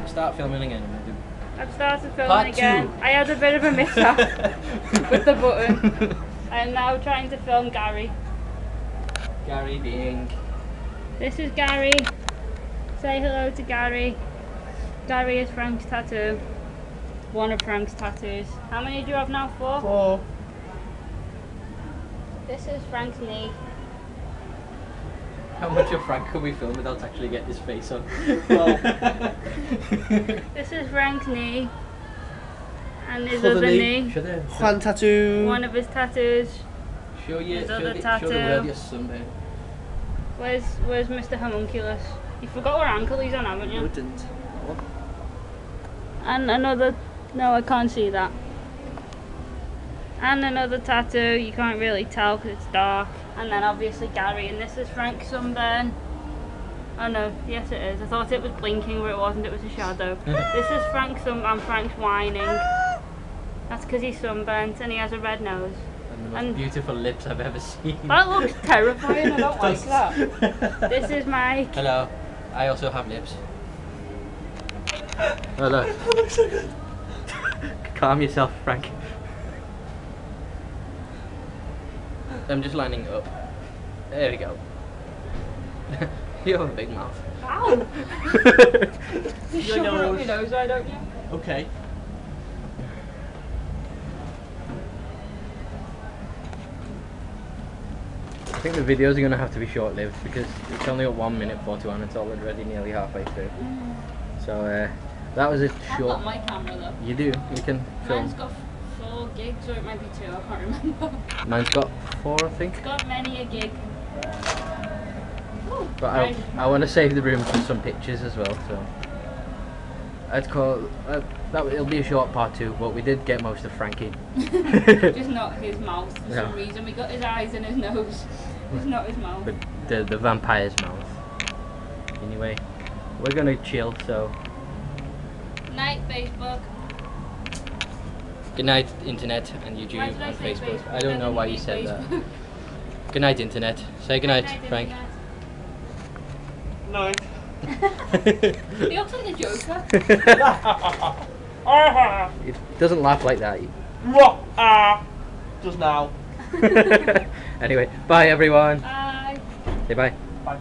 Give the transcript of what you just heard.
Start filming again. I've started filming Part again. 2. I had a bit of a mishap with the button. I am now trying to film Gary. Gary being... This is Gary. Say hello to Gary. Gary is Frank's tattoo. One of Frank's tattoos. How many do you have now? 4? 4. This is Frank's knee. How much of Frank could we film without actually getting his face on? Well. This is Frank's knee. And his Other other knee. knee. Show the... Fan tattoo. One of his tattoos. Show you... His Show other the tattoo. world your sunburn. Where's Mr. Homunculus? You forgot what ankle he's on, haven't you? No, I didn't. What? And another... No, I can't see that. And another tattoo. You can't really tell because it's dark. And then obviously Gary. And this is Frank's sunburn. Oh no, yes it is. I thought it was blinking, but it wasn't. It was a shadow. This is Frank's and Frank's whining. That's because he's sunburnt and he has a red nose. And the most beautiful lips I've ever seen. That looks terrifying. I don't like that. This is Mike. Hello. I also have lips. Hello. That looks so good. Calm yourself, Frank. I'm just lining up. There we go. You have a big mouth. Ow! You shove it up your nose, why don't you? Okay. I think the videos are going to have to be short-lived because it's only at 1 minute 41 and it's already nearly halfway through. So that was a I've short... got my camera though. You do, you can film. Mine's got 4 gigs, or it might be 2, I can't remember. Mine's got 4, I think. It's got many a gig. Ooh, But right. I want to save the room for some pictures as well, so... I'd call... it'll be a short part 2, but we did get most of Frankie. Just not his mouth for No. some reason. We got his eyes and his nose. Just not his mouth. But the vampire's mouth. Anyway, we're gonna chill, so... Night, Facebook. Good night, Internet and Why YouTube did I and say Facebook. I don't know why you said that. Facebook. Good night, Internet. Say good night, Frank. No. He looks like the Joker. It doesn't laugh like that. Just now. Anyway, bye everyone. Bye. Say bye. Bye.